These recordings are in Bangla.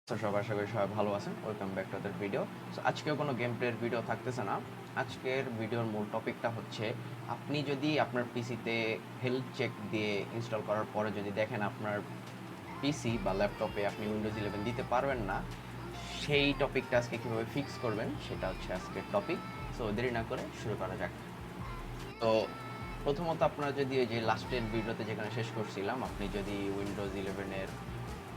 সবাই আশা করি সবাই ভালো আছেন। Welcome back to other video. So আজকেও কোনো গেম প্লের ভিডিও থাকতেছে না। আজকের ভিডিওর মূল টপিকটা হচ্ছে আপনি যদি আপনার পিসিতে হেলথ চেক দিয়ে ইনস্টল করার পরে যদি দেখেন আপনার পিসি বা ল্যাপটপে আপনি উইন্ডোজ 11 দিতে পারবেন না, সেই টপিকটা আজকে কীভাবে ফিক্স করবেন সেটা হচ্ছে আজকের টপিক। সো দেরি না করে শুরু করা যাক। তো প্রথমত আপনারা যদি ওই যে লাস্টের ভিডিওতে যেখানে শেষ করছিলাম, আপনি যদি উইন্ডোজ 11-এর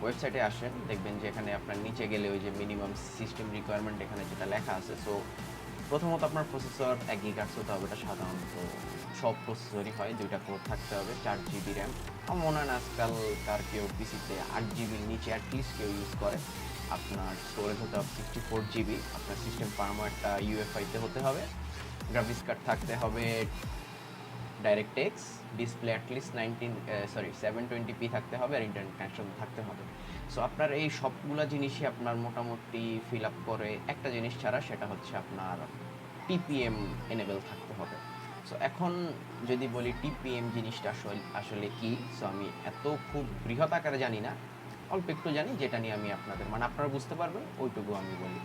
ওয়েবসাইটে আসেন, দেখবেন যে এখানে আপনার নিচে গেলে ওই যে মিনিমাম সিস্টেম রিকোয়ারমেন্ট এখানে যেটা লেখা আছে। সো প্রথমত আপনার প্রসেসর 1 গিগাহার্টজ হতে হবে। এটা সাধারণত সব প্রসেসরই হয়। 2টা কোর থাকতে হবে, 4 GB র্যাম। আমার মনে হয় না আজকালকার কেউ পিসিতে 8 GB নিচে অ্যাটলিস্ট কেউ ইউজ করে। আপনার স্টোরেজ হতে হবে 64 GB। আপনার সিস্টেম ফার্মওয়্যারটা ইউএফআইতে হতে হবে। গ্রাফিক্স কার্ড থাকতে হবে DirectX, ডিসপ্লে অ্যাটলিস্ট 720p থাকতে হবে, আর ইন্টারনেট কানেকশন থাকতে হবে। সো আপনার এই সবগুলা জিনিসই আপনার মোটামুটি ফিল আপ করে, একটা জিনিস ছাড়া, সেটা হচ্ছে আপনার টিপিএম এনেবল থাকতে হবে। সো এখন যদি বলি টিপিএম জিনিসটা আসলে কি, সো আমি এত খুব বৃহৎ আকারে জানি না, অল্প একটু জানি, যেটা নিয়ে আমি আপনারা বুঝতে পারবেন ওইটুকু আমি বলি।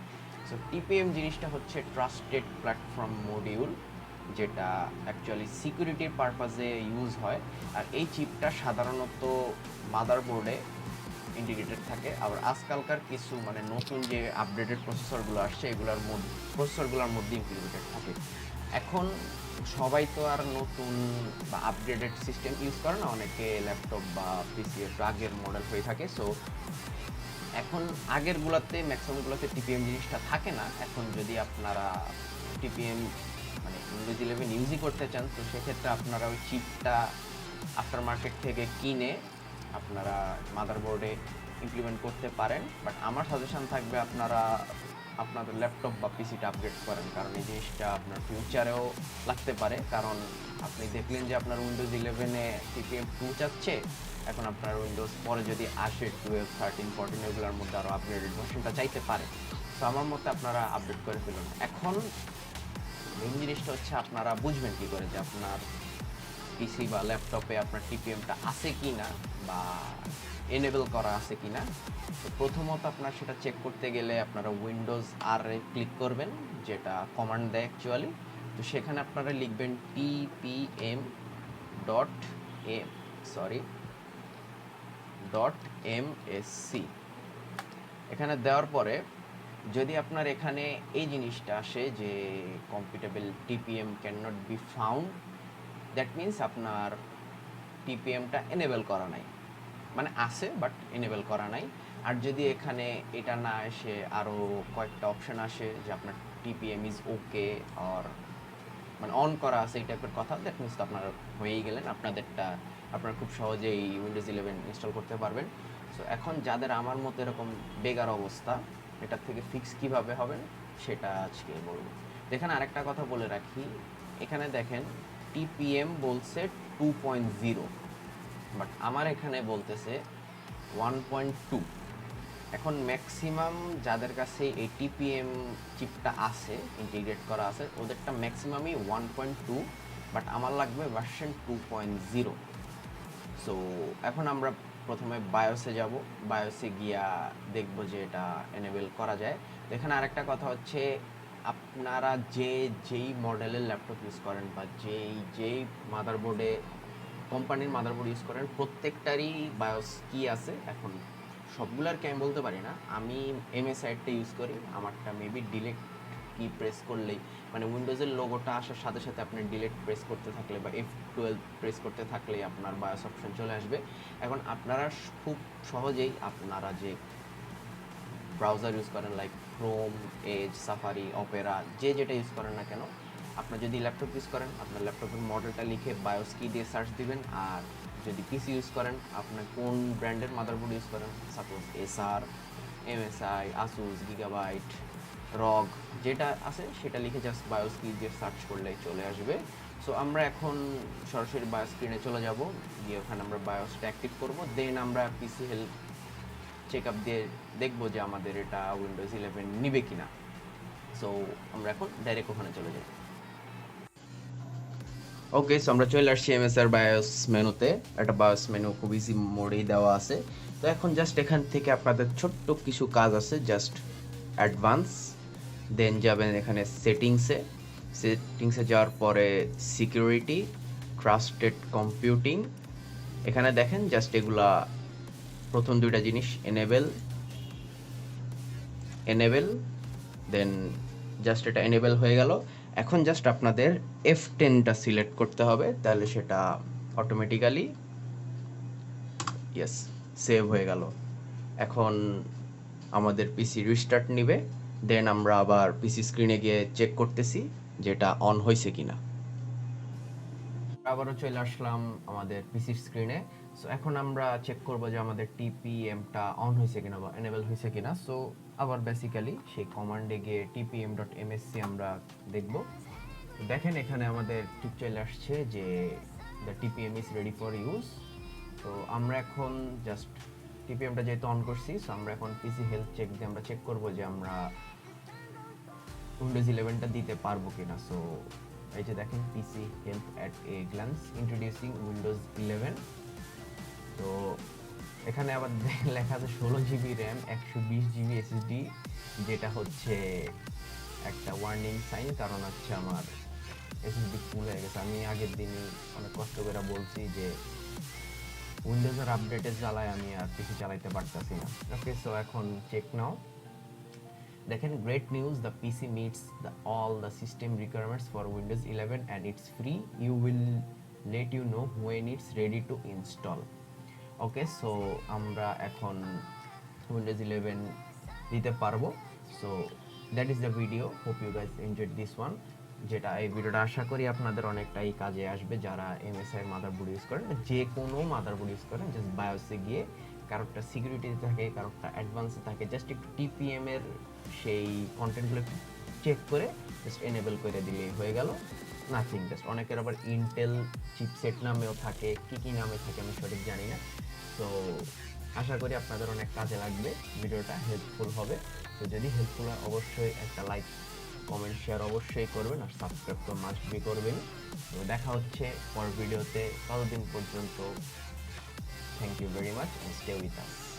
সো টিপিএম জিনিসটা হচ্ছে ট্রাস্টেড প্ল্যাটফর্ম মডিউল, যেটা অ্যাকচুয়ালি সিকিউরিটির পারপাসে ইউজ হয়। আর এই চিপটা সাধারণত মাদারবোর্ডে ইন্টিগ্রেটেড থাকে। আবার আজকালকার কিছু নতুন যে আপডেটেড প্রসেসরগুলো আসছে, প্রসেসরগুলোর মধ্যে ইন্টিগ্রেটেড থাকে। এখন সবাই তো আর নতুন বা আপডেটেড সিস্টেম ইউজ করে না, অনেকে ল্যাপটপ বা পিসি একটু আগের মডেল হয়ে থাকে। সো এখন ম্যাক্সিমামগুলোতে টিপিএম জিনিসটা থাকে না। এখন যদি আপনারা টিপিএম উইন্ডোজ 11 ইউজই করতে চান, তো সেক্ষেত্রে আপনারা ওই চিপটা আফটার মার্কেট থেকে কিনে আপনারা মাদারবোর্ডে ইমপ্লিমেন্ট করতে পারেন। বাট আমার সাজেশন থাকবে আপনারা আপনাদের ল্যাপটপ বা পিসিটা আপগ্রেড করেন, কারণ এই জিনিসটা আপনার ফিউচারেও লাগতে পারে। কারণ আপনি দেখলেন যে আপনার উইন্ডোজ 11-এ টিপিএম 2 চাচ্ছে, এখন আপনার উইন্ডোজ পরে যদি আসে 12, 13, 14 এগুলোর মধ্যে আরও আপগ্রেডেড ভার্সনটা চাইতে পারে। তো আমার মতে আপনারা আপডেট করে ফেলুন। এখন মেইন জিনিসটা হচ্ছে আপনারা বুঝবেন কী করে যে আপনার পিসি বা ল্যাপটপে আপনার টিপিএমটা আছে কি না বা এনেবল করা আছে কি না। তো প্রথমত আপনার সেটা চেক করতে গেলে আপনারা উইন্ডোজ আর ক্লিক করবেন, যেটা কমান্ড দেয় অ্যাকচুয়ালি। তো সেখানে আপনারা লিখবেন tpm ডট msc। এখানে দেওয়ার পরে যদি আপনার এখানে এই জিনিসটা আসে যে compatible TPM can not be found, that means আপনার টিপিএমটা এনেবল করা নাই, মানে আছে বাট এনেবল করা নাই। আর যদি এখানে এটা না এসে আরও কয়েকটা অপশান আসে যে আপনার TPM is okay or on করা আছে, এই টাইপের কথা, দ্যাট মিনস তো আপনারা হয়েই গেলেন। আপনারা খুব সহজেই উইন্ডোজ 11 ইনস্টল করতে পারবেন। সো এখন যাদের আমার মতো এরকম বেগার অবস্থা, এটার থেকে ফিক্স কিভাবে হবেন সেটা আজকে বলবো। এখানে আরেকটা কথা বলে রাখি, এখানে দেখেন টিপিএম বলছে 2.0, বাট আমার এখানে বলতেছে 1.2। এখন ম্যাক্সিমাম যাদের কাছে এই টিপিএম চিপটা আছে, ইন্টিগ্রেট করা আছে, ওদেরটা ম্যাক্সিমামই 1.2, বাট আমার লাগবে ভার্সন 2.0। সো এখন আমরা প্রথমে বায়োসে যাব, বায়োসে গিয়া দেখব যে এটা এনেবল করা যায়। তো এখানে আরেকটা কথা হচ্ছে, আপনারা যেই মডেলের ল্যাপটপ ইউজ করেন বা যেই মাদারবোর্ডে কোম্পানির মাদারবোর্ড ইউজ করেন, প্রত্যেকটারই বায়োস কি আছে। এখন সবগুলোর কি আমি বলতে পারি না, আমি MSIটা ইউজ করি, আমারটা মেবি ডিলেট কি প্রেস করলেই, উইন্ডোজের লোগোটা আসার সাথে সাথে আপনি ডিলেট প্রেস করতে থাকলে বা F12 প্রেস করতে থাকলেই আপনার বায়োস অপশন চলে আসবে। এখন আপনারা খুব সহজেই আপনারা যে ব্রাউজার ইউজ করেন, like Chrome, Edge, Safari, Opera, যেটা ইউজ করেন না কেন, আপনার যদি ল্যাপটপ ইউজ করেন আপনার ল্যাপটপের মডেলটা লিখে বায়োস কি দিয়ে সার্চ দিবেন। আর যদি পিসি ইউজ করেন, আপনার কোন ব্র্যান্ডের মাদারবোর্ড ইউজ করেন, suppose SR, MSI, Asus, gigabyte, রগ, যেটা আছে সেটা লিখে জাস্ট বায়োস কি দিয়ে সার্চ করলেই চলে আসবে। সো আমরা এখন সরাসরি বায়োস স্ক্রিনে চলে যাব, গিয়ে ওখানে আমরা বায়োসটা অ্যাক্টিভ করব। দেন আমরা পিসি হেলথ চেক আপ দিয়ে দেখবো যে আমাদের এটা উইন্ডোজ 11 নিবে কিনা। সো আমরা এখন ডাইরেক্ট ওখানে চলে যাই। ওকে, সো আমরা চলে আসছি এমএসআর বায়োস মেনুতে। একটা বায়োস মেনু খুব ইজি মোডেই দেওয়া আছে। তো এখন জাস্ট এখান থেকে আপনাদের ছোট্ট কিছু কাজ আছে, জাস্ট অ্যাডভান্স, দেন যাবেন এখানে সেটিংসে যাওয়ার পরে সিকিউরিটি, ট্রাস্টেড কম্পিউটিং, এখানে দেখেন জাস্ট এগুলা প্রথম দুইটা জিনিস এনেবেল, দেন জাস্ট এটা এনেবেল হয়ে গেল। এখন জাস্ট আপনাদের F10টা সিলেক্ট করতে হবে, তাহলে সেটা অটোমেটিক্যালি সেভ হয়ে গেল। এখন আমাদের পিসি রিস্টার্ট নিবে, দেন আমরা আবার পিসি স্ক্রিনে গিয়ে চেক করতেছি যেটা অন হয়েছে কিনা। আবারও চলে আসলাম আমাদের পিসির স্ক্রিনে। সো এখন আমরা চেক করব যে আমাদের টিপিএমটা অন হয়েছে কিনা বা এনেবল হয়েছে কিনা। সো আবার বেসিক্যালি সেই কমান্ডে গিয়ে tpm.msc আমরা দেখব। দেখেন এখানে আমাদের ঠিক চলে আসছে যে the TPM is ready for use. তো আমরা এখন জাস্ট টিপিএমটা যেহেতু অন করছি, সো আমরা এখন পিসি হেলথ চেক দিয়ে আমরা চেক করব যে আমরা উইন্ডোজ 11টা দিতে পারবো কিনা। সো এই যে দেখেন PC health at a glance introducing Windows 11। তো এখানে আবার লেখা আছে 16 জিবি র্যাম, 120 জিবি এসএসডি, যেটা হচ্ছে একটা ওয়ার্নিং সাইন, কারণ হচ্ছে আমার এসএসডি ফুল হয়ে গেছে। আমি আগের দিনই অনেক কষ্ট করে বলছি যে উইন্ডোজের আপডেটের জ্বালায় আমি আর পিসি চালাইতে পারতেছি না। ওকে, সো এখন চেক নাও। দেখেন great news, the PC meets all the system requirements for Windows 11 and it's free. You will let you know when it's ready to install. Okay, so আমরা এখন Windows 11 দিতে পারবো। So that is the video, hope you guys enjoyed this one. যেটা এই ভিডিওটা আশা করি আপনাদের অনেকটাই কাজে আসবে যারা MSI মাদারবোর্ড ইউজ করেন, যে কোনো মাদারবোর্ড ইউজ করেন। জাস্ট বায়োসে গিয়ে কারোরটা সিকিউরিটিতে থাকে, কারোরটা অ্যাডভান্সে থাকে, জাস্ট একটু টিপিএম এর সেই কন্টেন্টগুলো একটু চেক করে জাস্ট এনেবল করে দিলেই হয়ে গেল, নাথিং। জাস্ট অনেকের আবার ইন্টেল চিপসেট নামেও থাকে, কি নামে থাকে আমি সঠিক জানি না। তো আশা করি আপনাদের অনেক কাজে লাগবে, ভিডিওটা হেল্পফুল হবে। তো যদি হেল্পফুল হয় অবশ্যই একটা লাইক, কমেন্ট, শেয়ার অবশ্যই করবেন, আর সাবস্ক্রাইব তো মাস্ট বি করবেন। তো দেখা হচ্ছে পরের ভিডিওতে, ততদিন পর্যন্ত thank you very much and stay with us.